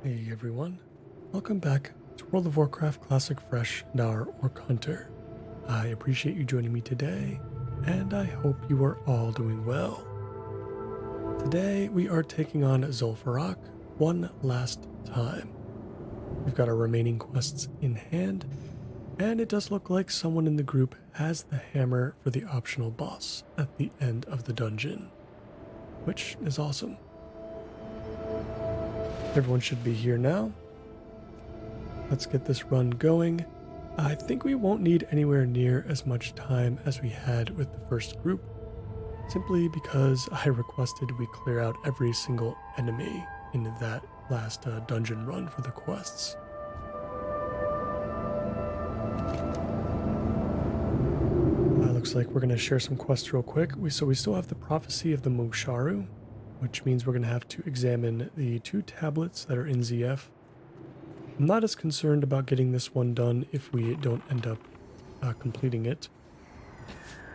Hey everyone, welcome back to World of Warcraft Classic Fresh and our Orc Hunter. I appreciate you joining me today, and I hope you are all doing well. Today we are taking on Zul'Farrak one last time. We've got our remaining quests in hand, and it does look like someone in the group has the hammer for the optional boss at the end of the dungeon, which is awesome. Everyone should be here now. Let's get this run going. I think we won't need anywhere near as much time as we had with the first group, simply because I requested we clear out every single enemy in that last dungeon run for the quests. Looks like we're going to share some quests real quick. So we still have the Prophecy of the Mosharu, which means we're going to have to examine the 2 tablets that are in ZF. I'm not as concerned about getting this one done if we don't end up completing it.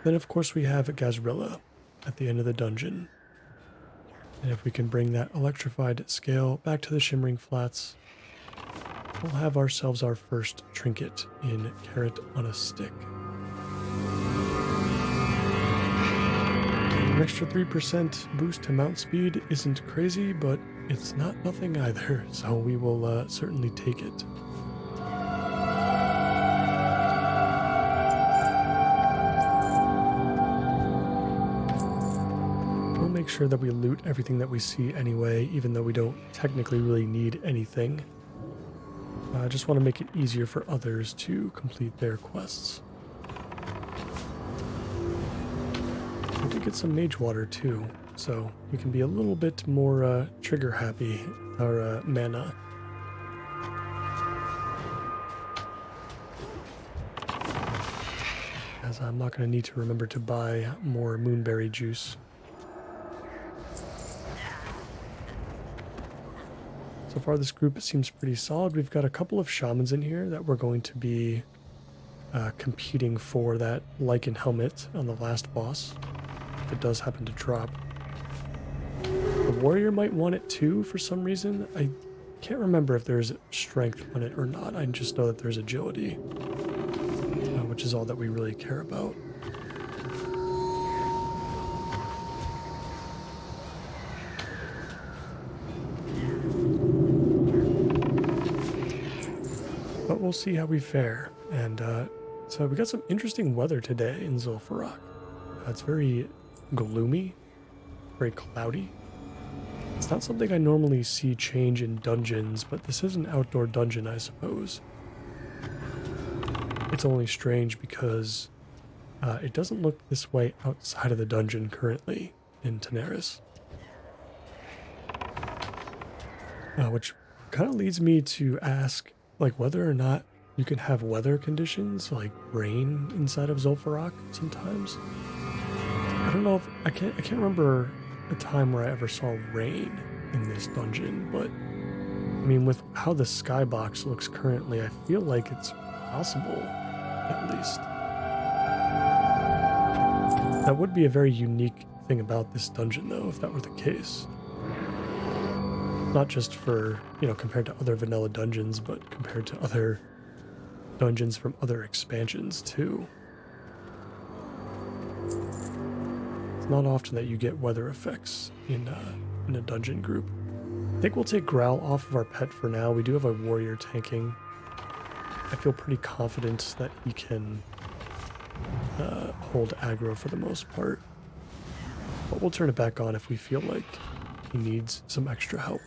Then of course we have Gazrilla at the end of the dungeon. And if we can bring that electrified scale back to the Shimmering Flats, we'll have ourselves our first trinket in Carrot on a Stick. An extra 3% boost to mount speed isn't crazy, but it's not nothing either, so we will certainly take it. We'll make sure that we loot everything that we see anyway, even though we don't technically really need anything. I just want to make it easier for others to complete their quests. We did get some mage water too, so we can be a little bit more trigger happy with our mana. As I'm not going to need to remember to buy more moonberry juice. So far this group seems pretty solid. We've got a couple of shamans in here that we're going to be competing for that lichen helmet on the last boss. If it does happen to drop. The warrior might want it too for some reason. I can't remember if there's strength on it or not. I just know that there's agility, which is all that we really care about. But we'll see how we fare. And so we got some interesting weather today in Zul'Farrak. It's very gloomy, very cloudy. It's not something I normally see change in dungeons, but this is an outdoor dungeon, I suppose. It's only strange because it doesn't look this way outside of the dungeon currently in Tanaris. Which kind of leads me to ask, like, whether or not you can have weather conditions like rain inside of Zul'Farrak sometimes. I don't know if I can't remember a time where I ever saw rain in this dungeon, but I mean, with how the skybox looks currently, I feel like it's possible, at least. That would be a very unique thing about this dungeon, though, if that were the case. Not just for, compared to other vanilla dungeons, but compared to other dungeons from other expansions, too. Not often that you get weather effects in a dungeon group. I think we'll take Growl off of our pet for now. We do have a warrior tanking. I feel pretty confident that he can hold aggro for the most part. But we'll turn it back on if we feel like he needs some extra help.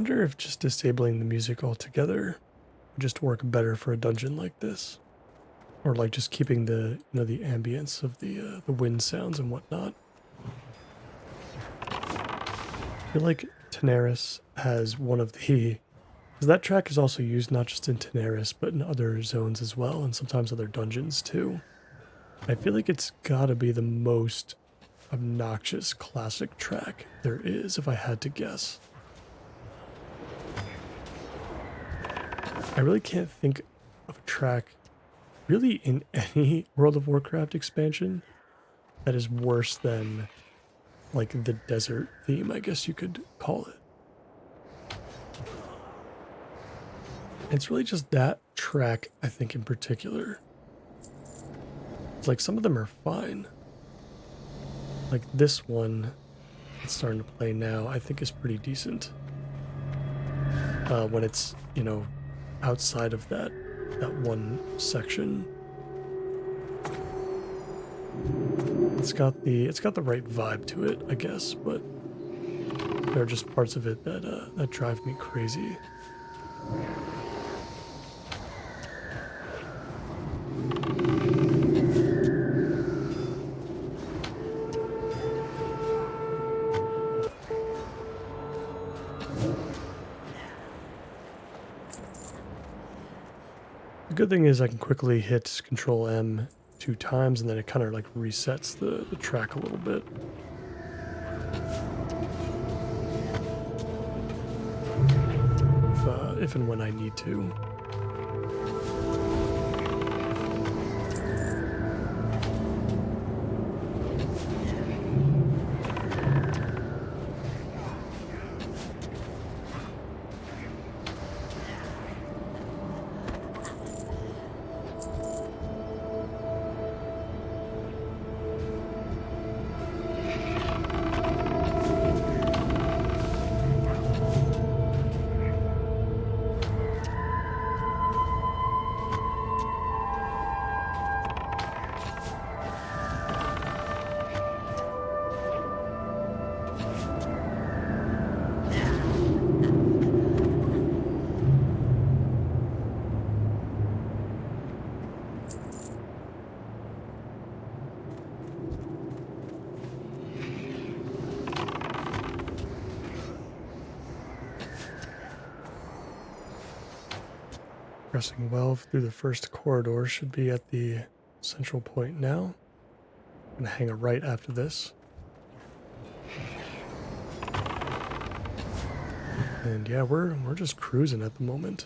wonder if just disabling the music altogether would just work better for a dungeon like this. Or like just keeping the, the ambience of the wind sounds and whatnot. I feel like Tanaris has one of the, because that track is also used not just in Tanaris, but in other zones as well, and sometimes other dungeons too. I feel like it's gotta be the most obnoxious classic track there is, if I had to guess. I really can't think of a track really in any World of Warcraft expansion that is worse than like the desert theme, I guess you could call it. It's really just that track, I think, in particular. It's like some of them are fine. Like this one that's starting to play now, I think is pretty decent. When it's, outside of that one section. It's got the right vibe to it, I guess, but there are just parts of it that drive me crazy. The good thing is I can quickly hit Control M 2 times and then it kind of like resets the track a little bit. If and when I need to. Pressing well through the first corridor should be at the central point now. I'm gonna hang a right after this. And yeah, we're just cruising at the moment.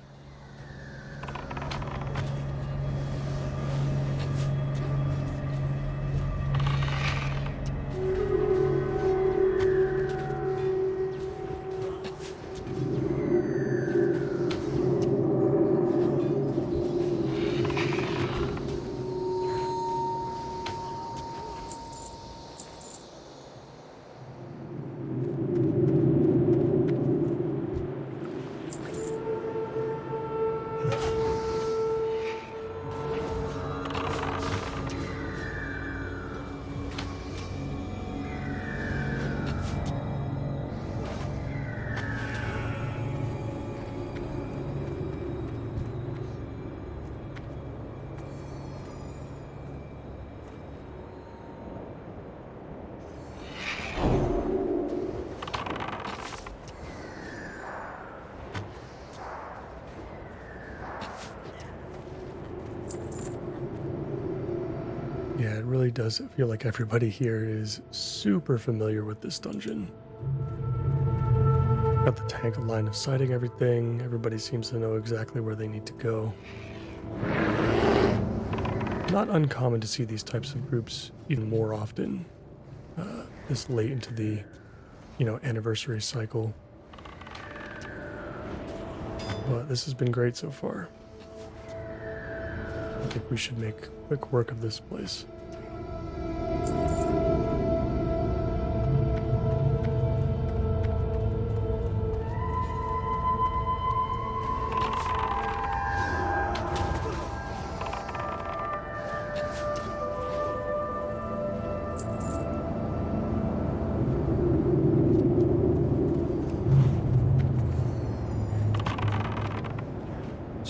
Yeah, it really does feel like everybody here is super familiar with this dungeon. Got the tank line of sighting everything. Everybody seems to know exactly where they need to go. Not uncommon to see these types of groups even more often this late into the, anniversary cycle. But this has been great so far. I think we should make quick work of this place.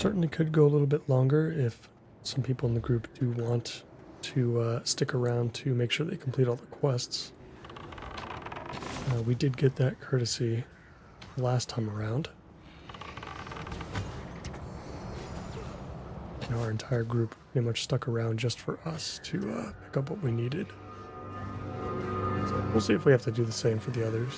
Certainly could go a little bit longer if some people in the group do want to stick around to make sure they complete all the quests. We did get that courtesy last time around. Our entire group pretty much stuck around just for us to pick up what we needed. So we'll see if we have to do the same for the others.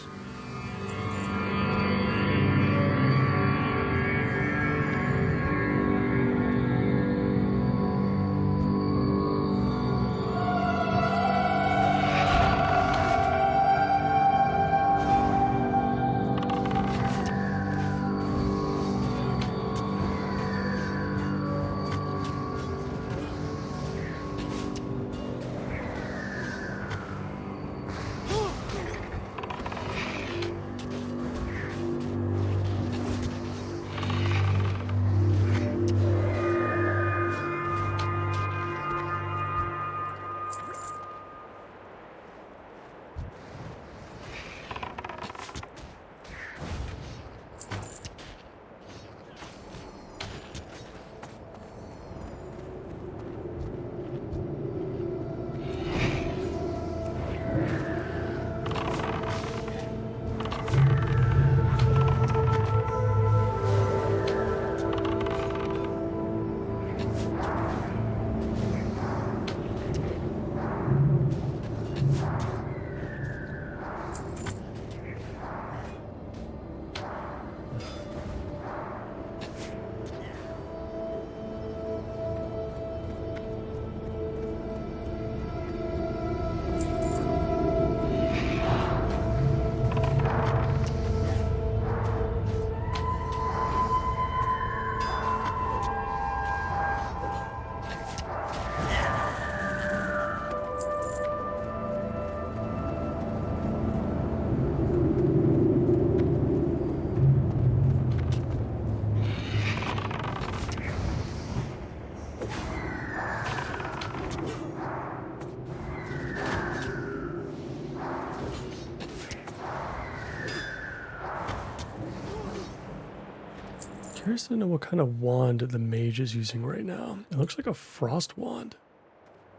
Curious to know what kind of wand the mage is using right now. It looks like a frost wand.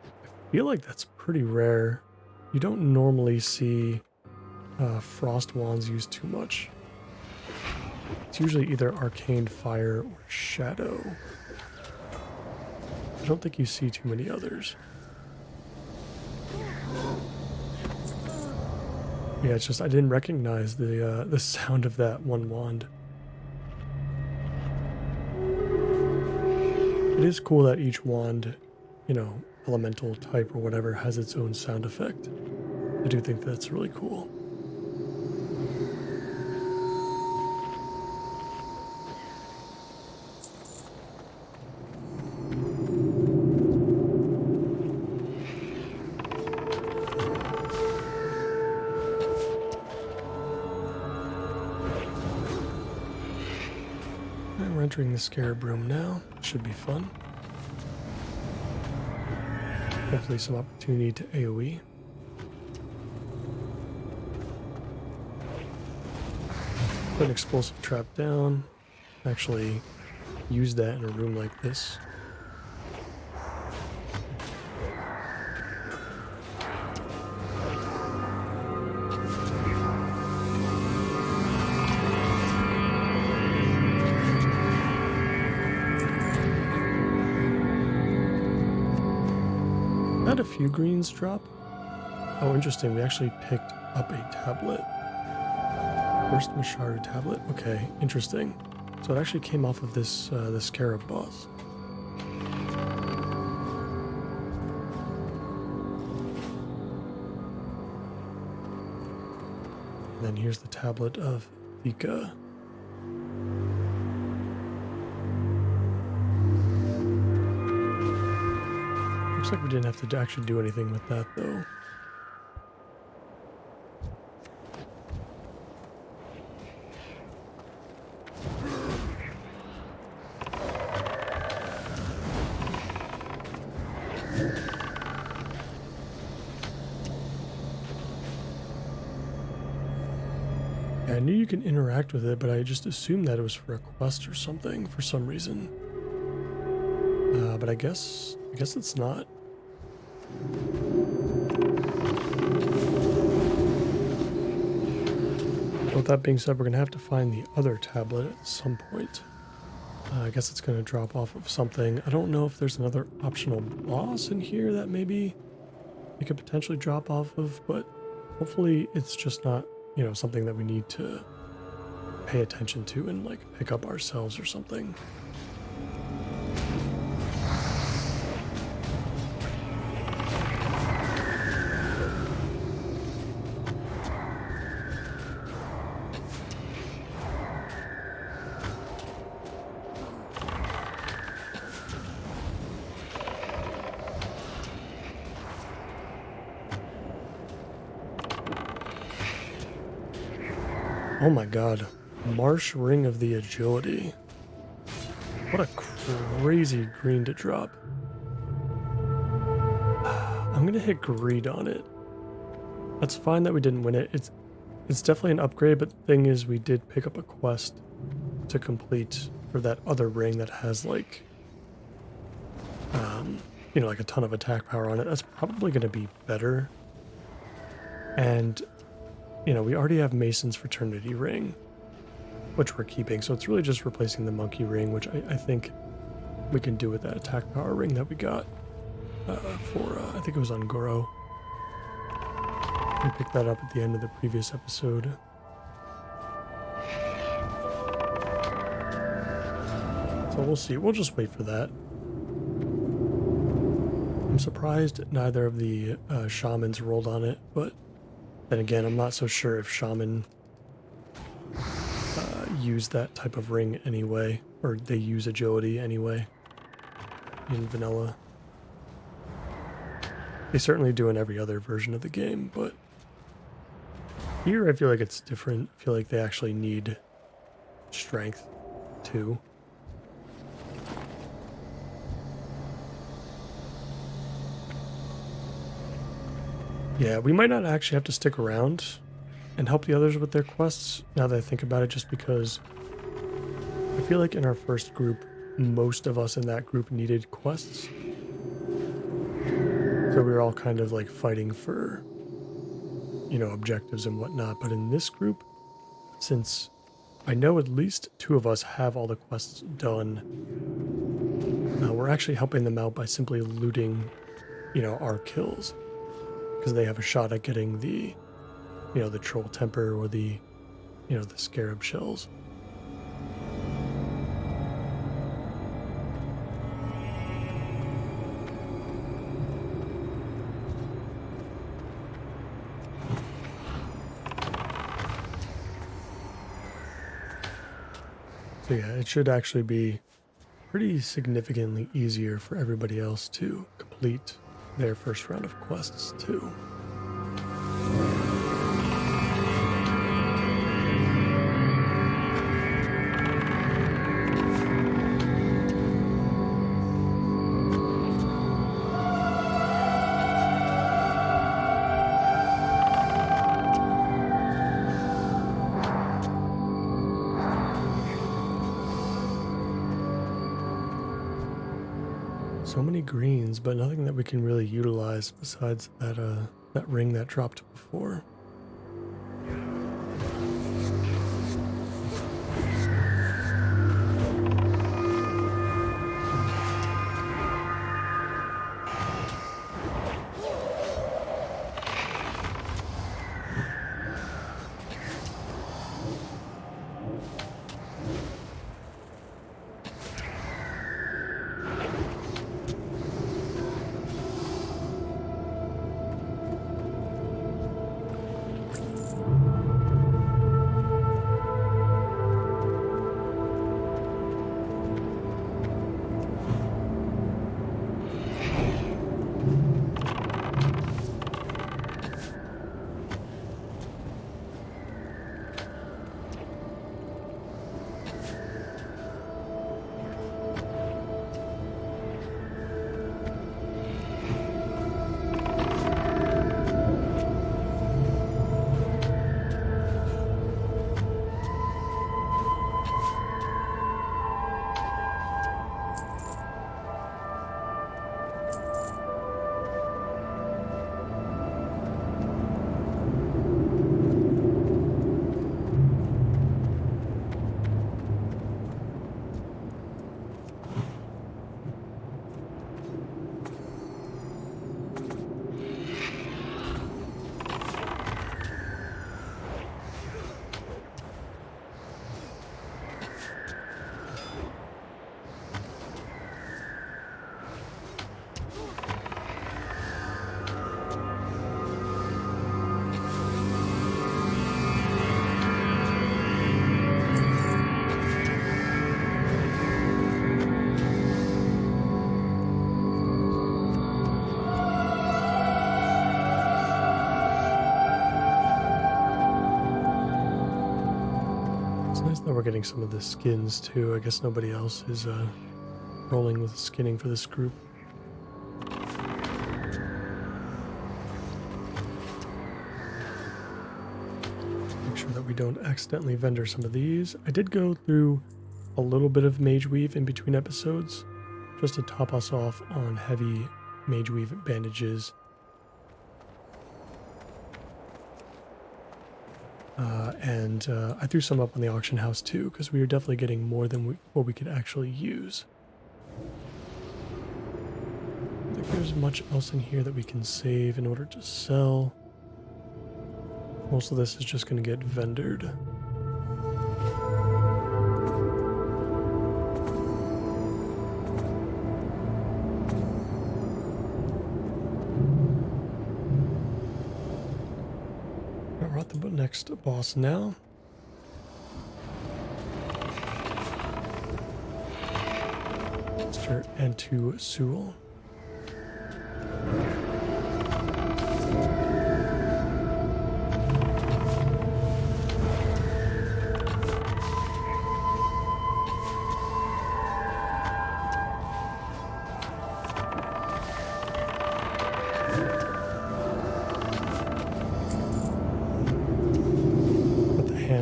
I feel like that's pretty rare. You don't normally see frost wands used too much. It's usually either arcane fire or shadow. I don't think you see too many others. Yeah, it's just I didn't recognize the sound of that one wand. It is cool that each wand, you know, elemental type or whatever, has its own sound effect. I do think that's really cool. We're entering the Scarab Room now. Should be fun. Hopefully some opportunity to AoE. Put an explosive trap down. Actually use that in a room like this. Had a few greens drop. Oh, interesting. We actually picked up a tablet. First Masharu tablet. Okay, interesting. So it actually came off of this the Scarab boss. And then here's the tablet of Vika. Looks like we didn't have to actually do anything with that, though. Yeah, I knew you can interact with it, but I just assumed that it was for a quest or something for some reason. but I guess it's not. So with that being said, we're gonna have to find the other tablet at some point. I guess it's gonna drop off of something. I don't know if there's another optional boss in here that maybe it could potentially drop off of, but hopefully it's just not, you know, something that we need to pay attention to and like pick up ourselves or something. Oh my god. Marsh Ring of the Agility. What a crazy green to drop. I'm gonna hit greed on it. That's fine that we didn't win it. It's definitely an upgrade, but the thing is we did pick up a quest to complete for that other ring that has like you know, like a ton of attack power on it. That's probably gonna be better. And you know, we already have Mason's Fraternity Ring, which we're keeping, so it's really just replacing the Monkey Ring, which I think we can do with that attack power ring that we got for, I think it was on Goro. We picked that up at the end of the previous episode. So we'll see. We'll just wait for that. I'm surprised neither of the shamans rolled on it, but then again, I'm not so sure if shaman use that type of ring anyway, or they use agility anyway in vanilla. They certainly do in every other version of the game, but here I feel like it's different. I feel like they actually need strength too. Yeah, we might not actually have to stick around and help the others with their quests, now that I think about it, just because I feel like in our first group, most of us in that group needed quests. So we were all kind of like fighting for, you know, objectives and whatnot. But in this group, since I know at least 2 of us have all the quests done, we're actually helping them out by simply looting, you know, our kills. Because they have a shot at getting the, you know, the troll temper or the, you know, the scarab shells. So yeah, it should actually be pretty significantly easier for everybody else to complete their first round of quests too. So many greens, but nothing that we can really utilize besides that that ring that dropped before. So we're getting some of the skins too. I guess nobody else is rolling with skinning for this group. Make sure that we don't accidentally vendor some of these. I did go through a little bit of mage weave in between episodes, just to top us off on heavy mage weave bandages. And I threw some up on the auction house too, because we were definitely getting more than what we could actually use. I don't think there's much else in here that we can save in order to sell. Most of this is just going to get vendored. We're at the next boss now. Mr. Antu Sewell.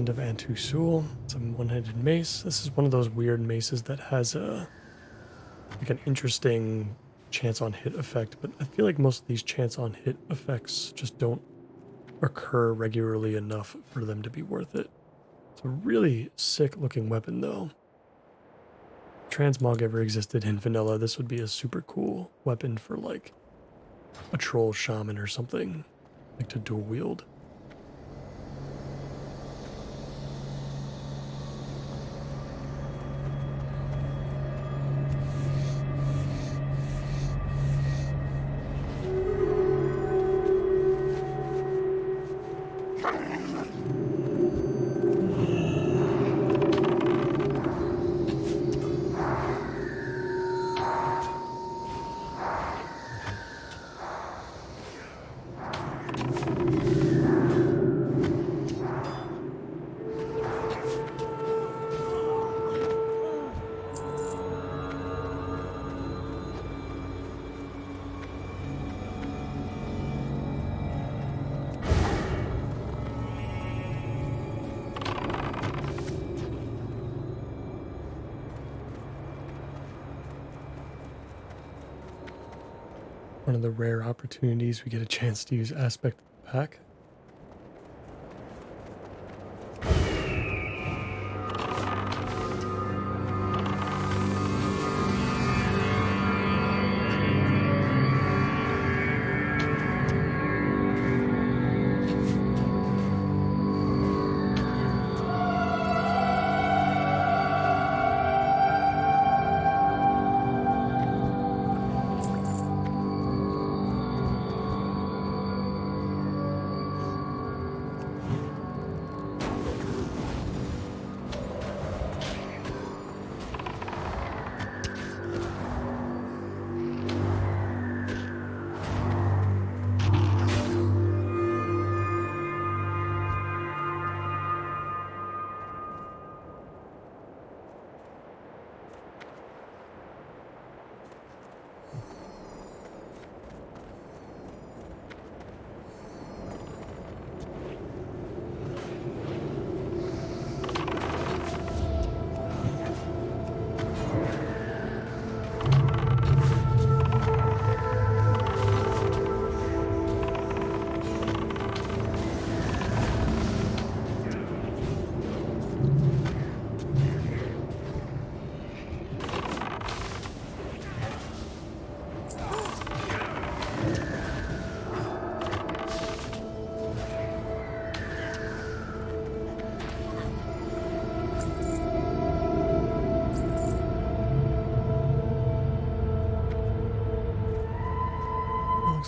Of Antu Sewell. It's a one-handed mace. This is one of those weird maces that has a like an interesting chance on hit effect, but I feel like most of these chance on hit effects just don't occur regularly enough for them to be worth it. It's a really sick looking weapon though. If transmog ever existed in vanilla, this would be a super cool weapon for like a troll shaman or something, like to dual wield. One of the rare opportunities we get a chance to use Aspect of the Pack.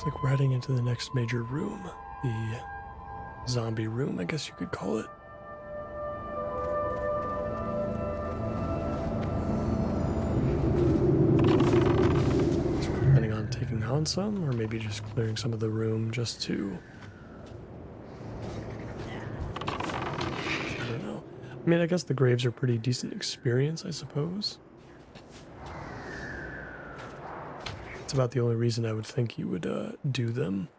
Like we're heading into the next major room, the zombie room, I guess you could call it. So we're planning on taking on some, or maybe just clearing some of the room just to, I don't know. I mean, I guess the graves are pretty decent experience, I suppose. It's about the only reason I would think you would do them.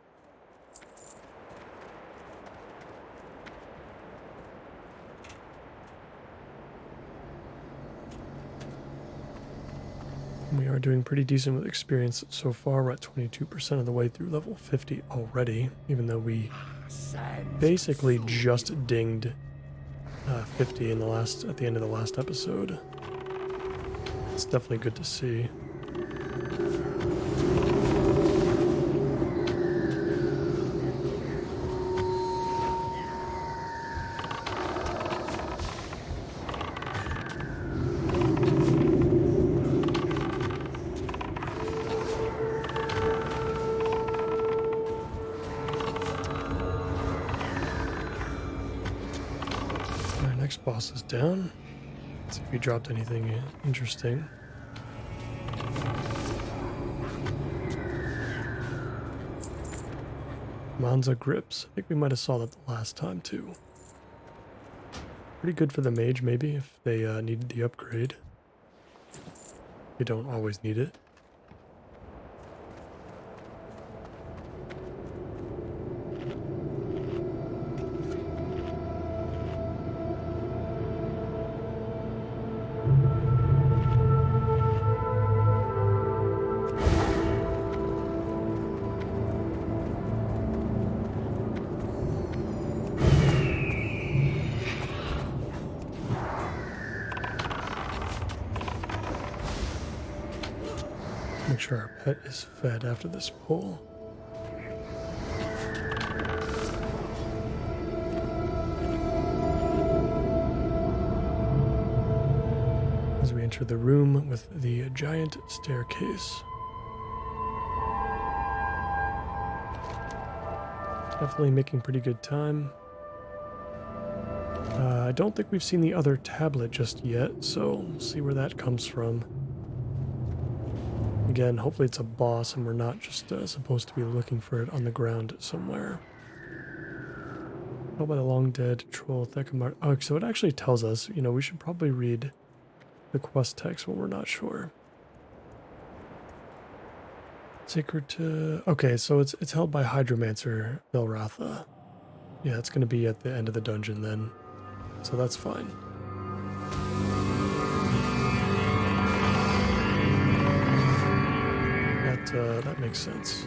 We are doing pretty decent with experience so far. We're at 22% of the way through level 50 already, even though we basically just dinged 50 in at the end of the last episode. It's definitely good to see. Next boss is down. Let's see if he dropped anything interesting. Manza grips. I think we might have saw that the last time too. Pretty good for the mage maybe if they needed the upgrade. They don't always need it. Make sure our pet is fed after this pull. As we enter the room with the giant staircase. Definitely making pretty good time. I don't think we've seen the other tablet just yet, so we'll see where that comes from. Again, hopefully it's a boss and we're not just supposed to be looking for it on the ground somewhere. Oh, by the long dead troll Thecamar. Oh, so it actually tells us, you know, we should probably read the quest text when we're not sure. Sacred to... Okay, so it's held by Hydromancer Vilratha. Yeah, it's going to be at the end of the dungeon then. So that's fine. That makes sense.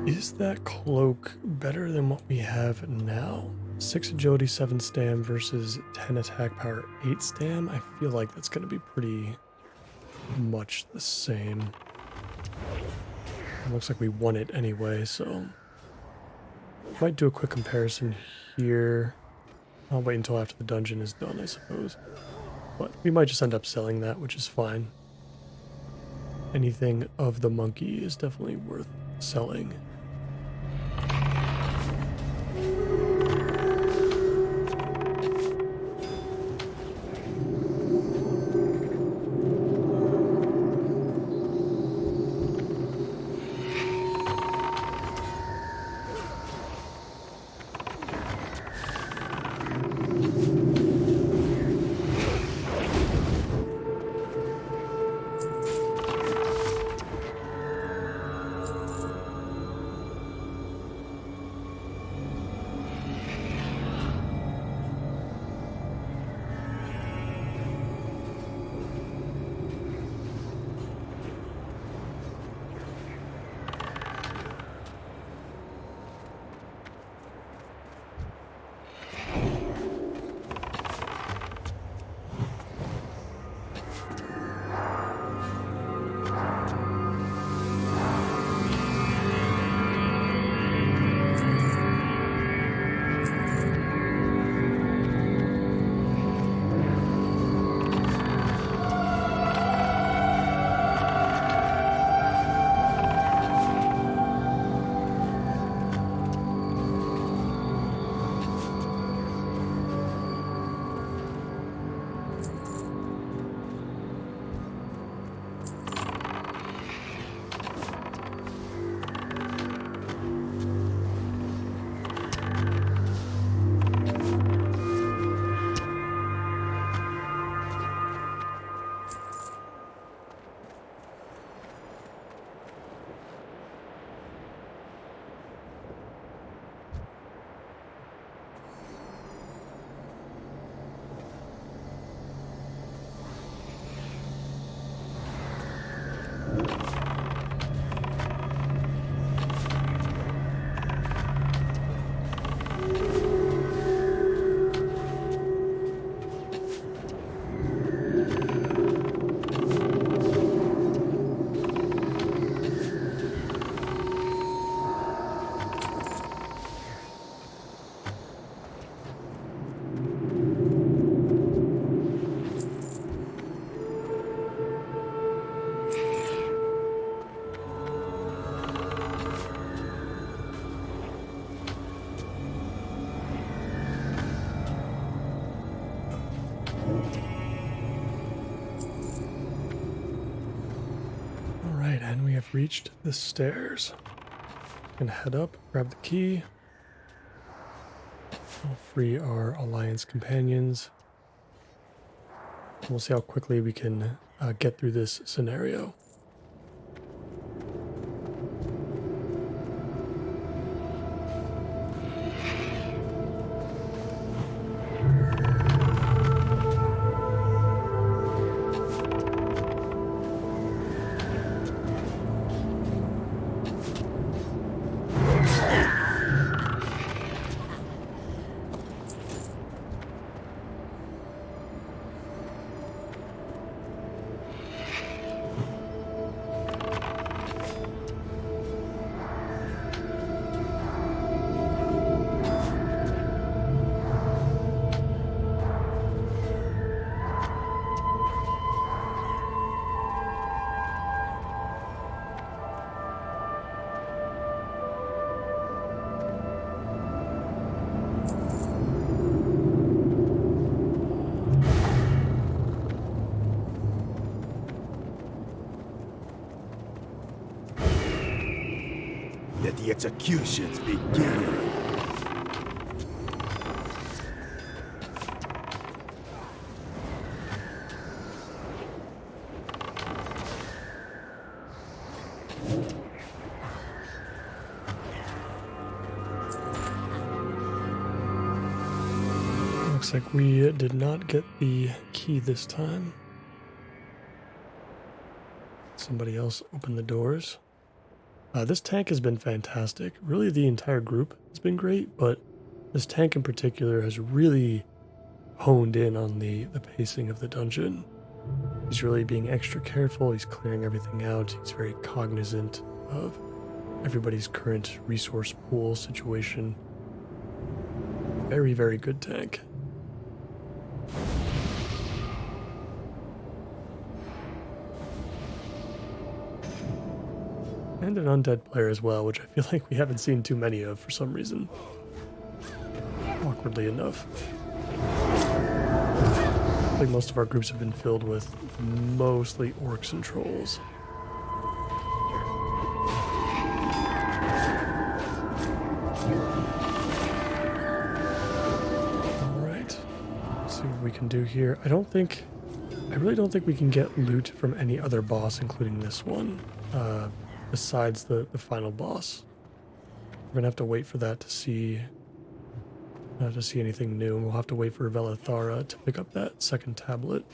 Is that cloak better than what we have now? 6 agility, 7 stam versus 10 attack power, 8 stam? I feel like that's going to be pretty much the same. It looks like we won it anyway, so... Might do a quick comparison here. I'll wait until after the dungeon is done, I suppose. But we might just end up selling that, which is fine. Anything of the monkey is definitely worth selling. have reached the stairs. Gonna head up, grab the key. We'll free our Alliance companions. We'll see how quickly we can get through this scenario. Let the executions begin. Looks like we did not get the key this time. Somebody else opened the doors. This tank has been fantastic. Really, the entire group has been great, but this tank in particular has really honed in on the pacing of the dungeon. He's really being extra careful. He's clearing everything out. He's very cognizant of everybody's current resource pool situation. Very, very good tank. And an undead player as well, which I feel like we haven't seen too many of for some reason. Awkwardly enough. I think most of our groups have been filled with mostly orcs and trolls. Alright. Let's see what we can do here. I really don't think we can get loot from any other boss, including this one. Besides the final boss. We're gonna have to wait for that to see anything new, and we'll have to wait for Velithara to pick up that second tablet.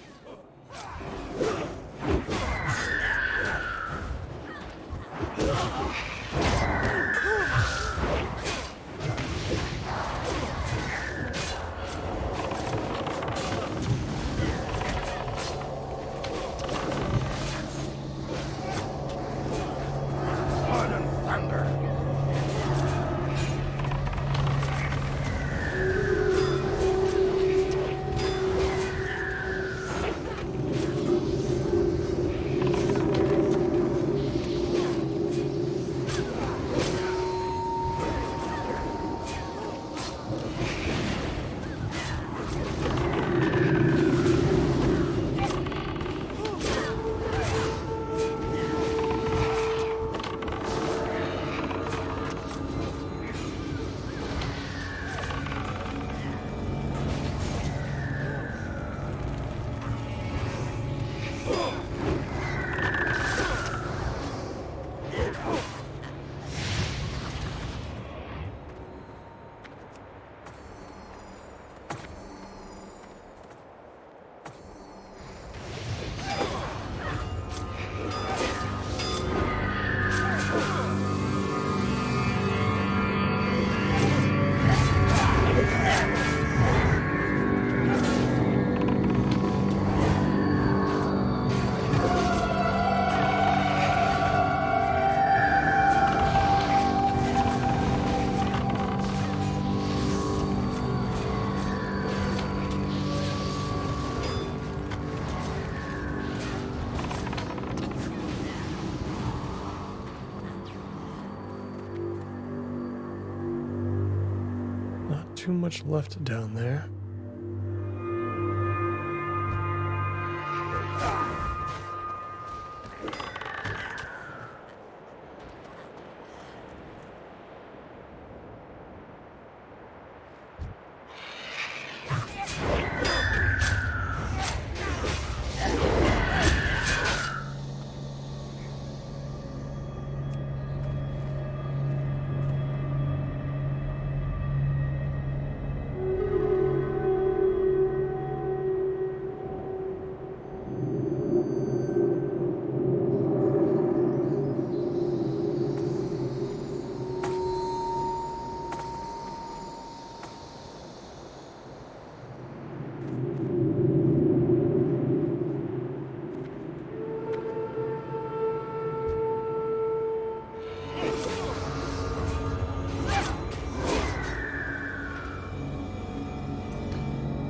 Too much left down there.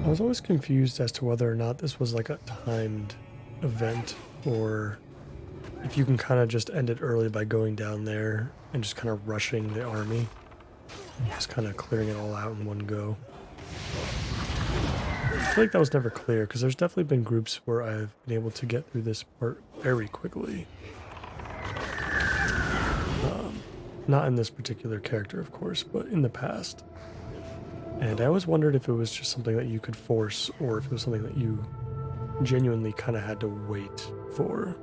I was always confused as to whether or not this was like a timed event or if you can kind of just end it early by going down there and just kind of rushing the army. Just kind of clearing it all out in one go. I feel like that was never clear because there's definitely been groups where I've been able to get through this part very quickly. Not in this particular character, of course, but in the past. And I always wondered if it was just something that you could force or if it was something that you genuinely kind of had to wait for.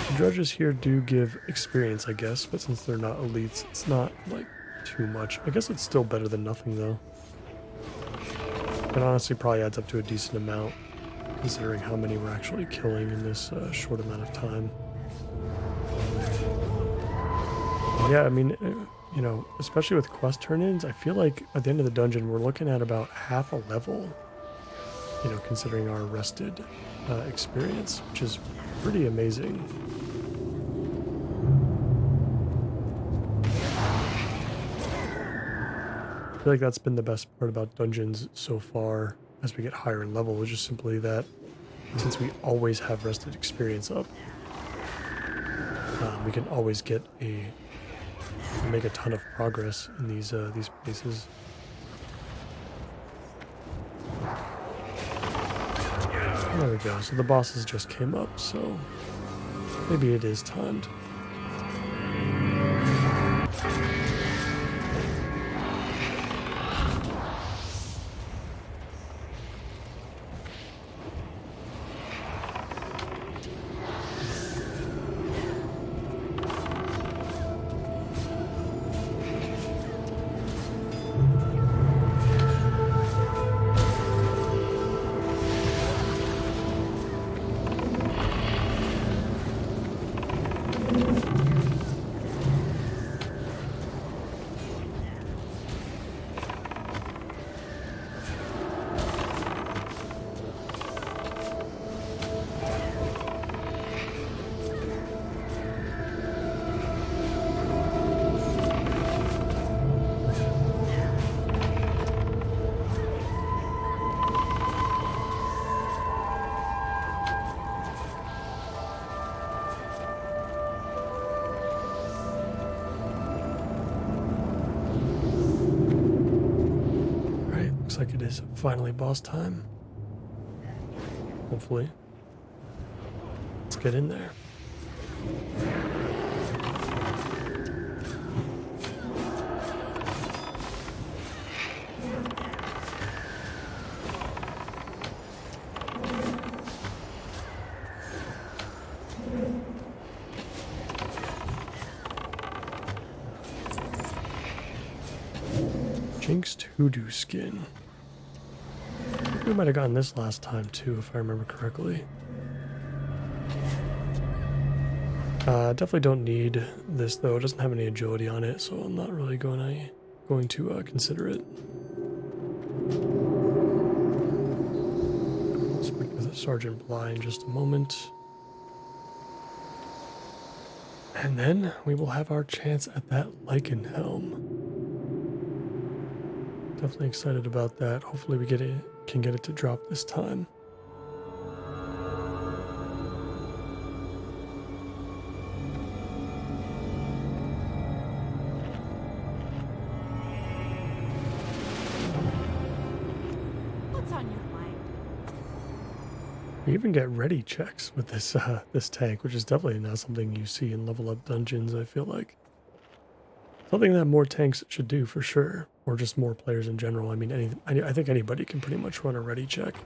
The judges here do give experience, I guess, but since they're not elites, it's not like too much. I guess it's still better than nothing though. It honestly probably adds up to a decent amount, considering how many we're actually killing in this short amount of time. Yeah, I mean, you know, especially with quest turn-ins, I feel like at the end of the dungeon, we're looking at about half a level, you know, considering our rested experience, which is pretty amazing. I feel like that's been the best part about dungeons so far as we get higher in level, is just simply that since we always have rested experience up, we can always make a ton of progress in these places. There we go. So the bosses just came up, so maybe it is timed. Like it is finally boss time. Hopefully. Let's get in there. Jinxed Hoodoo skin. I think we might have gotten this last time too, if I remember correctly. Definitely don't need this though. It doesn't have any agility on it, so I'm not really going to consider it. I'll speak with Sergeant Bly in just a moment. And then we will have our chance at that Lichen Helm. Definitely excited about that. Hopefully we can get it to drop this time. What's on your mind? We even get ready checks with this tank, which is definitely not something you see in level up dungeons, I feel like. Something that more tanks should do for sure, or just more players in general. I mean, I think anybody can pretty much run a ready check.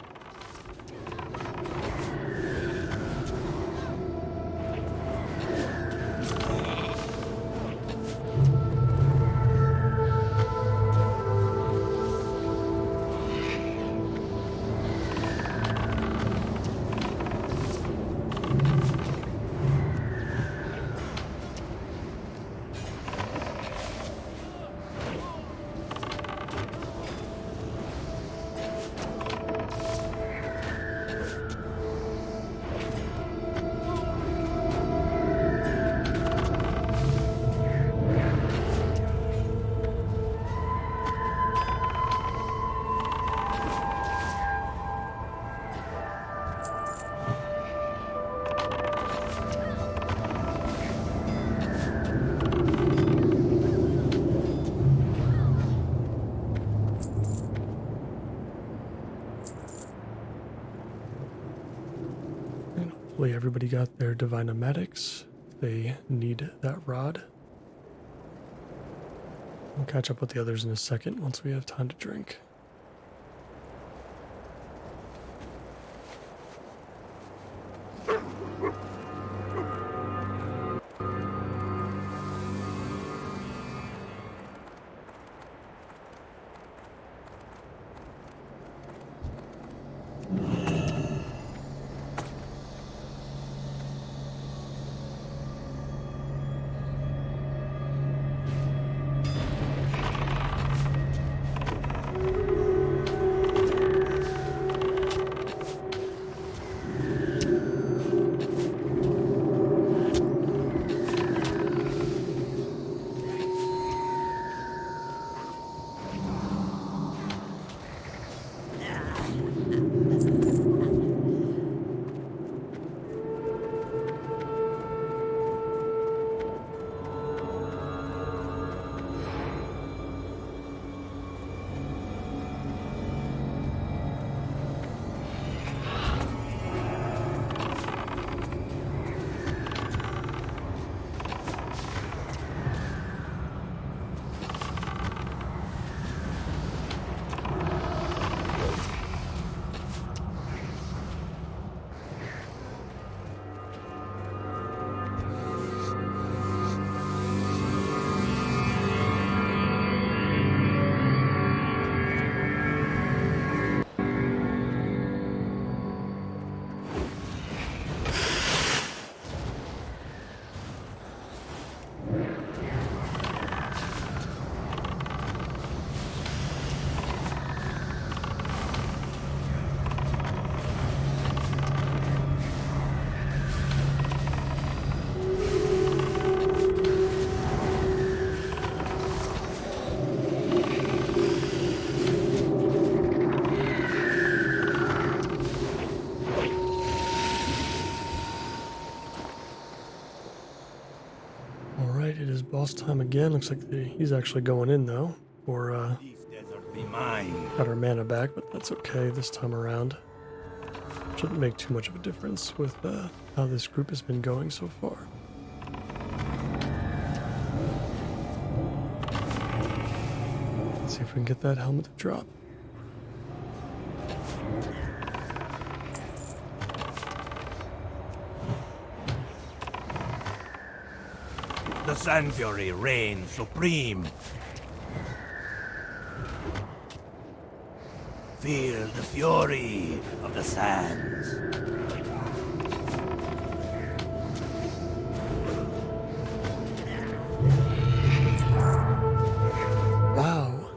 Hopefully everybody got their Divinomatics. They need that rod. We'll catch up with the others in a second once we have time to drink. Boss time again. Looks like he's actually going in though. For This desert be mine. got our mana back, but that's okay this time around. Shouldn't make too much of a difference with how this group has been going so far. Let's see if we can get that helmet to drop. The Sand Fury reigns supreme. Feel the fury of the sands. Wow,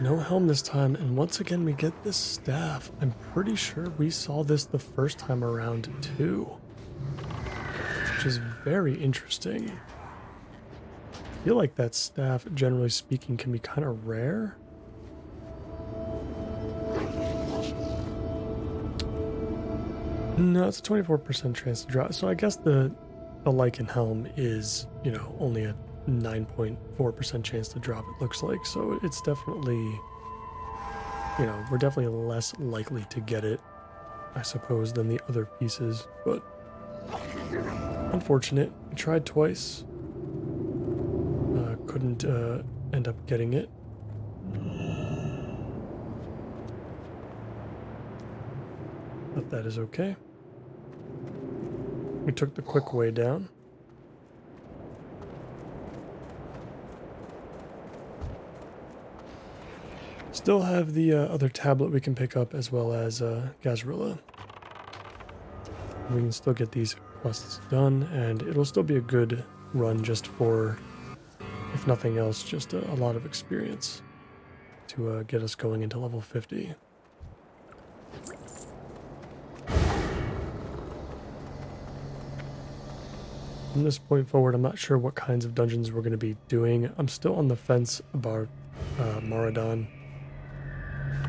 no helm this time, and once again we get this staff. I'm pretty sure we saw this the first time around too, which is very interesting. I feel like that staff, generally speaking, can be kind of rare. No, it's a 24% chance to drop. So I guess the Lycan helm is, you know, only a 9.4% chance to drop, it looks like. So it's definitely, you know, we're definitely less likely to get it, I suppose, than the other pieces. But unfortunate. I tried twice. Couldn't end up getting it. But that is okay. We took the quick way down. Still have the other tablet we can pick up, as well as Gazrilla. We can still get these quests done, and it'll still be a good run just for, if nothing else, just a lot of experience to get us going into level 50. From this point forward, I'm not sure what kinds of dungeons we're going to be doing. I'm still on the fence about Maradon,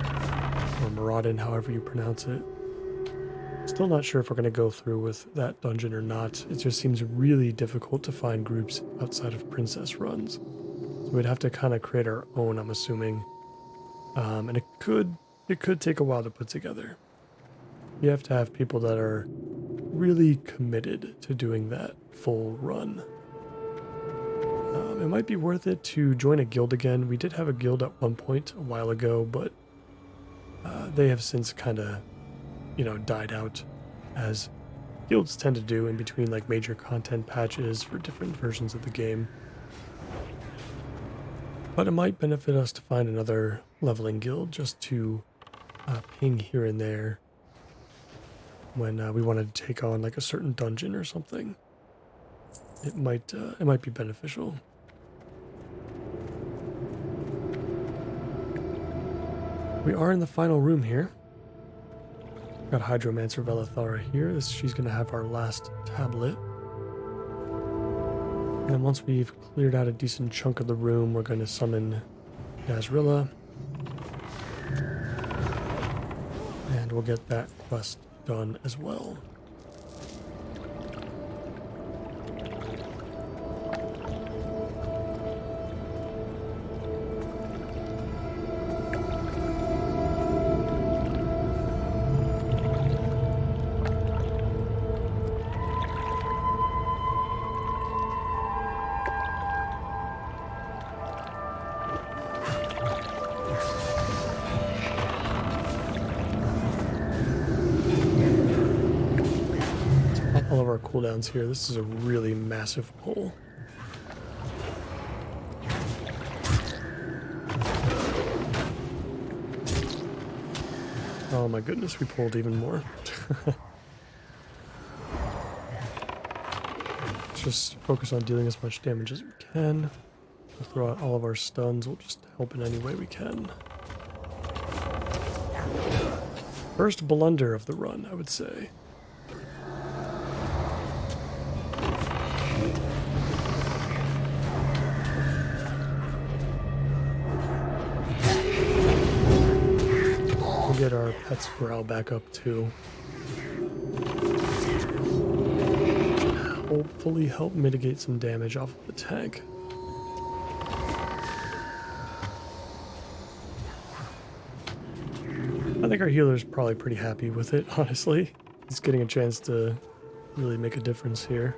or Maradon, however you pronounce it. Still not sure if we're going to go through with that dungeon or not. It just seems really difficult to find groups outside of princess runs. So we'd have to kind of create our own, I'm assuming. And it could take a while to put together. You have to have people that are really committed to doing that full run. It might be worth it to join a guild again. We did have a guild at one point a while ago, but they have since kind of, died out, as guilds tend to do in between like major content patches for different versions of the game. But it might benefit us to find another leveling guild just to ping here and there when we wanted to take on like a certain dungeon or something. It might be beneficial. We are in the final room here. Got Hydromancer Velithara here. She's going to have our last tablet. And then once we've cleared out a decent chunk of the room, we're going to summon Nazrilla. And we'll get that quest done as well. All of our cooldowns here. This is a really massive pull. Oh my goodness, we pulled even more. Let's just focus on dealing as much damage as we can. We'll throw out all of our stuns. We'll just help in any way we can. First blunder of the run, I would say. Get our pet's morale back up too. Hopefully help mitigate some damage off of the tank. I think our healer's probably pretty happy with it, honestly. He's getting a chance to really make a difference here.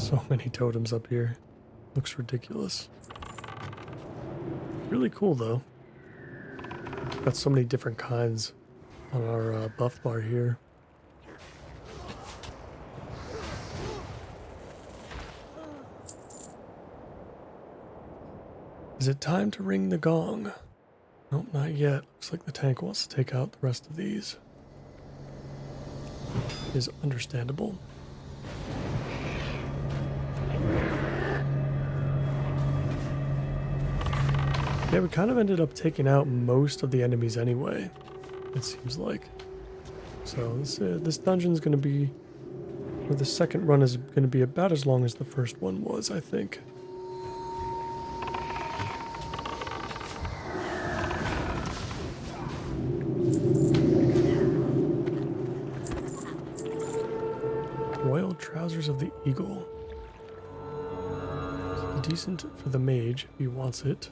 So many totems up here. Looks ridiculous. Really cool though. Got so many different kinds on our buff bar here. Is it time to ring the gong? Nope, not yet. Looks like the tank wants to take out the rest of these. Is understandable. Yeah, we kind of ended up taking out most of the enemies anyway, it seems like. So this dungeon's going to be, or the second run is going to be about as long as the first one was, I think. Royal Trousers of the Eagle. It's decent for the mage if he wants it.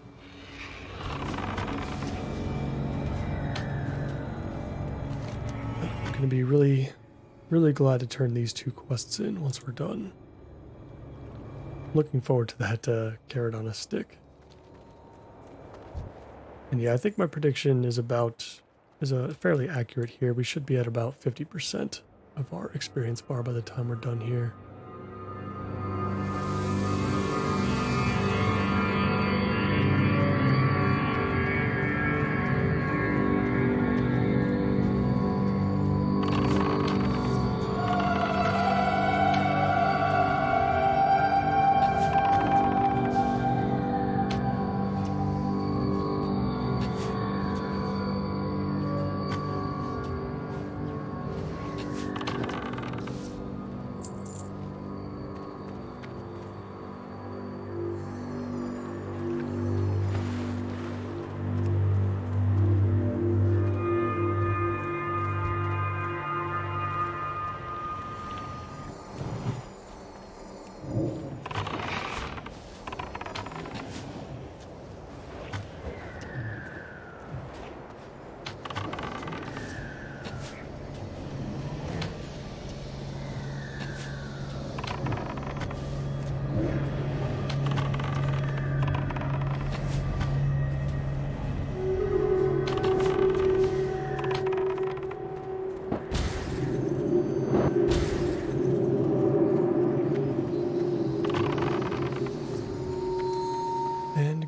I'm going to be really glad to turn these two quests in once we're done. Looking forward to that carrot on a stick. And yeah, I think my prediction is fairly accurate here. We should be at about 50% of our experience bar by the time we're done here.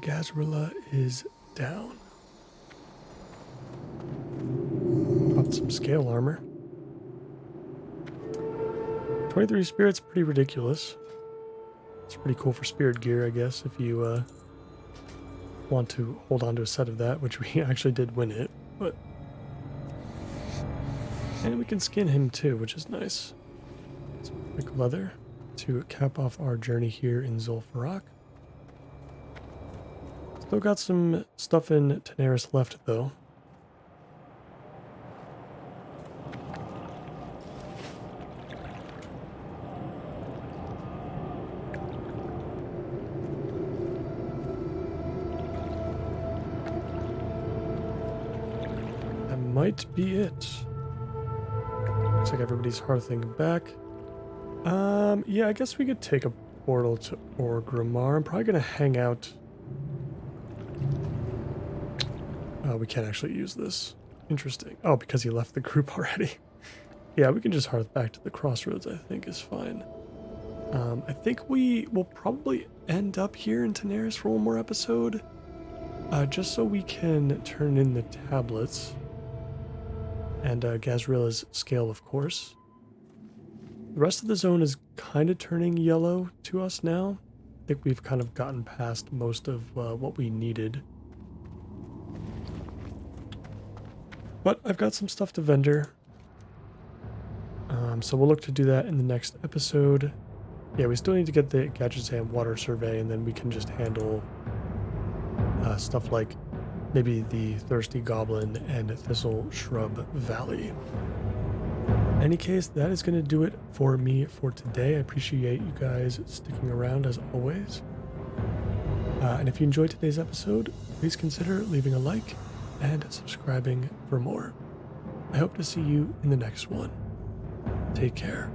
Gazrilla is down. Dropped some scale armor. 23 spirits, pretty ridiculous. It's pretty cool for spirit gear, I guess, if you want to hold on to a set of that, which we actually did win it. But and we can skin him too, which is nice. Some thick leather to cap off our journey here in Zul'Farrak. Still got some stuff in Teneris left, though. That might be it. Looks like everybody's hearthing back. Yeah, I guess we could take a portal to Orgrimmar. I'm probably going to hang out. We can't actually use this. Interesting. Oh, because he left the group already. Yeah, we can just hearth back to the crossroads, I think is fine. I think we will probably end up here in Teneris for one more episode. Just so we can turn in the tablets. And Gazrilla's scale, of course. The rest of the zone is kind of turning yellow to us now. I think we've kind of gotten past most of what we needed. But I've got some stuff to vendor. So we'll look to do that in the next episode. Yeah, we still need to get the Gadgetzan water survey, and then we can just handle stuff like maybe the Thirsty Goblin and Thistle Shrub Valley. In any case, that is going to do it for me for today. I appreciate you guys sticking around as always. And if you enjoyed today's episode, please consider leaving a like and subscribing for more. I hope to see you in the next one. Take care.